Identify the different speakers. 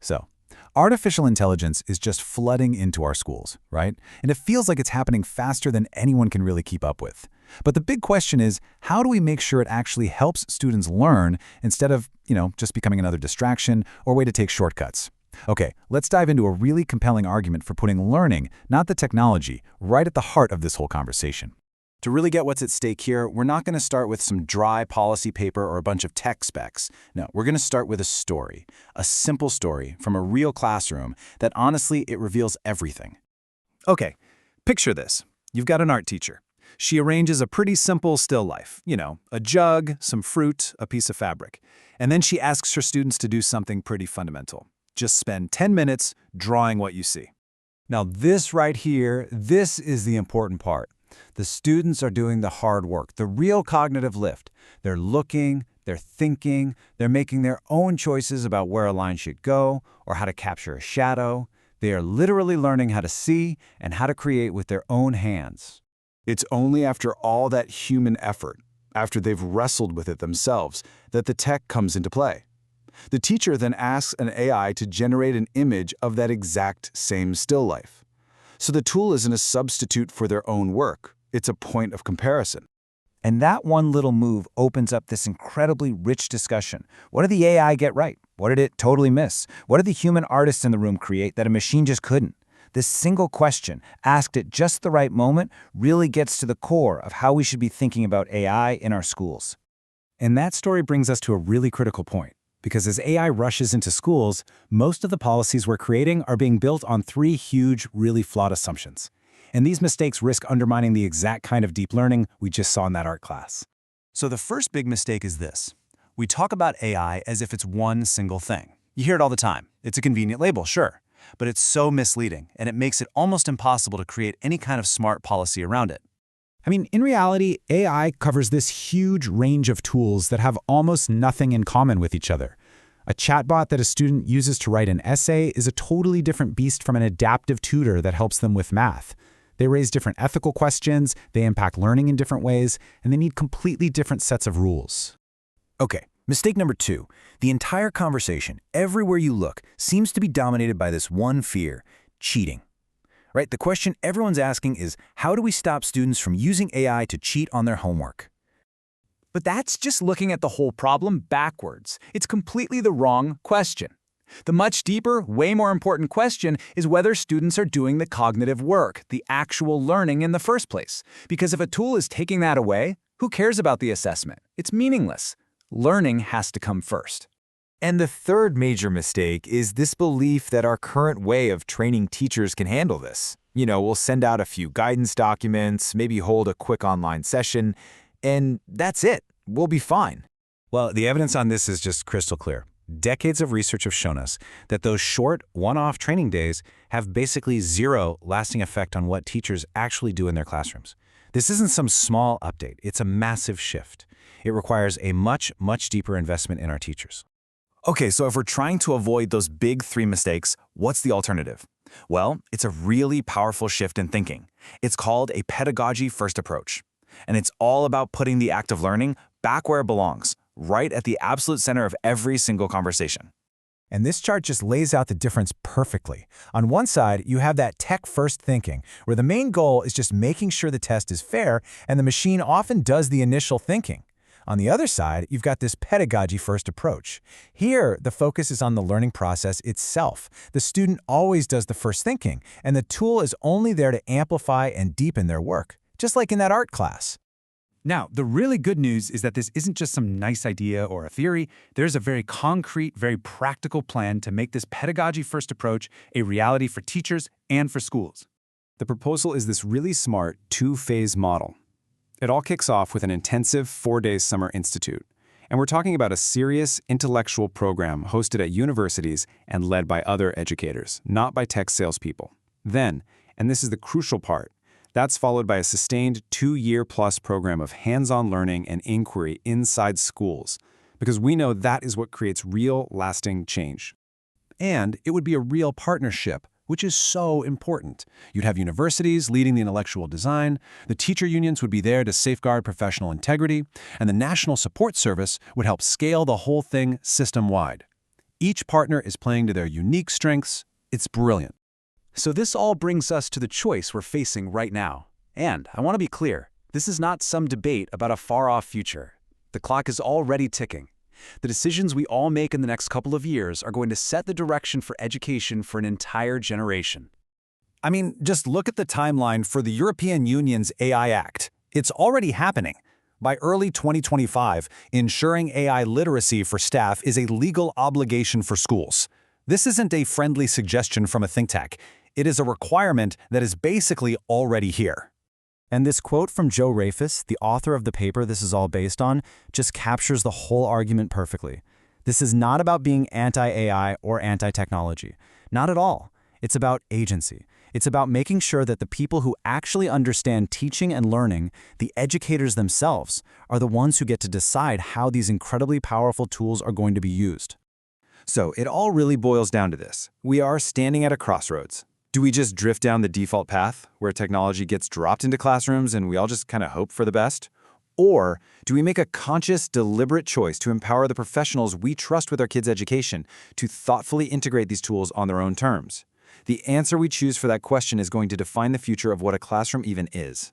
Speaker 1: So, artificial intelligence is just flooding into our schools, right? And it feels like it's happening faster than anyone can really keep up with. But the big question is, how do we make sure it actually helps students learn instead of, just becoming another distraction or way to take shortcuts? Okay, let's dive into a really compelling argument for putting learning, not the technology, right at the heart of this whole conversation. To really get what's at stake here, we're not going to start with some dry policy paper or a bunch of tech specs. No, we're going to start with a story, a simple story from a real classroom that honestly, it reveals everything. Okay, picture this. You've got an art teacher. She arranges a pretty simple still life, a jug, some fruit, a piece of fabric. And then she asks her students to do something pretty fundamental. Just spend 10 minutes drawing what you see.
Speaker 2: Now this right here, this is the important part. The students are doing the hard work, the real cognitive lift. They're looking, they're thinking, they're making their own choices about where a line should go or how to capture a shadow. They are literally learning how to see and how to create with their own hands.
Speaker 3: It's only after all that human effort, after they've wrestled with it themselves, that the tech comes into play. The teacher then asks an AI to generate an image of that exact same still life. So the tool isn't a substitute for their own work. It's a point of comparison.
Speaker 2: And that one little move opens up this incredibly rich discussion. What did the AI get right? What did it totally miss? What did the human artists in the room create that a machine just couldn't? This single question, asked at just the right moment, really gets to the core of how we should be thinking about AI in our schools.
Speaker 1: And that story brings us to a really critical point. Because as AI rushes into schools, most of the policies we're creating are being built on three huge, really flawed assumptions. And these mistakes risk undermining the exact kind of deep learning we just saw in that art class. So the first big mistake is this. We talk about AI as if it's one single thing. You hear it all the time. It's a convenient label, sure. But it's so misleading, and it makes it almost impossible to create any kind of smart policy around it. In reality, AI covers this huge range of tools that have almost nothing in common with each other. A chatbot that a student uses to write an essay is a totally different beast from an adaptive tutor that helps them with math. They raise different ethical questions, they impact learning in different ways, and they need completely different sets of rules.
Speaker 2: Okay, mistake number 2. The entire conversation, everywhere you look, seems to be dominated by this one fear: cheating. Right? The question everyone's asking is, how do we stop students from using AI to cheat on their homework?
Speaker 1: But that's just looking at the whole problem backwards. It's completely the wrong question. The much deeper, way more important question is whether students are doing the cognitive work, the actual learning in the first place. Because if a tool is taking that away, who cares about the assessment? It's meaningless. Learning has to come first.
Speaker 4: And the third major mistake is this belief that our current way of training teachers can handle this. We'll send out a few guidance documents, maybe hold a quick online session, and that's it. We'll be fine.
Speaker 1: Well, the evidence on this is just crystal clear. Decades of research have shown us that those short, one-off training days have basically zero lasting effect on what teachers actually do in their classrooms. This isn't some small update. It's a massive shift. It requires a much, much deeper investment in our teachers. Okay, so if we're trying to avoid those big 3 mistakes, what's the alternative? Well, it's a really powerful shift in thinking. It's called a pedagogy-first approach. And it's all about putting the act of learning back where it belongs, right at the absolute center of every single conversation. And this chart just lays out the difference perfectly. On one side, you have that tech-first thinking, where the main goal is just making sure the test is fair, and the machine often does the initial thinking. On the other side, you've got this pedagogy-first approach. Here, the focus is on the learning process itself. The student always does the first thinking, and the tool is only there to amplify and deepen their work, just like in that art class. Now, the really good news is that this isn't just some nice idea or a theory. There's a very concrete, very practical plan to make this pedagogy-first approach a reality for teachers and for schools. The proposal is this really smart 2-phase model. It all kicks off with an intensive 4-day summer institute. And we're talking about a serious intellectual program hosted at universities and led by other educators, not by tech salespeople. Then, and this is the crucial part, that's followed by a sustained 2-year-plus program of hands-on learning and inquiry inside schools, because we know that is what creates real, lasting change. And it would be a real partnership, which is so important. You'd have universities leading the intellectual design, the teacher unions would be there to safeguard professional integrity, and the National Support Service would help scale the whole thing system-wide.
Speaker 2: Each partner is playing to their unique strengths. It's brilliant.
Speaker 5: So this all brings us to the choice we're facing right now. And I want to be clear, this is not some debate about a far-off future. The clock is already ticking. The decisions we all make in the next couple of years are going to set the direction for education for an entire generation.
Speaker 2: I mean, just look at the timeline for the European Union's AI Act. It's already happening. By early 2025, ensuring AI literacy for staff is a legal obligation for schools. This isn't a friendly suggestion from a think tank. It is a requirement that is basically already here.
Speaker 6: And this quote from Joe Rafis, the author of the paper this is all based on, just captures the whole argument perfectly. This is not about being anti-AI or anti-technology. Not at all. It's about agency. It's about making sure that the people who actually understand teaching and learning, the educators themselves, are the ones who get to decide how these incredibly powerful tools are going to be used.
Speaker 4: So it all really boils down to this. We are standing at a crossroads. Do we just drift down the default path, where technology gets dropped into classrooms and we all just kind of hope for the best? Or do we make a conscious, deliberate choice to empower the professionals we trust with our kids' education to thoughtfully integrate these tools on their own terms? The answer we choose for that question is going to define the future of what a classroom even is.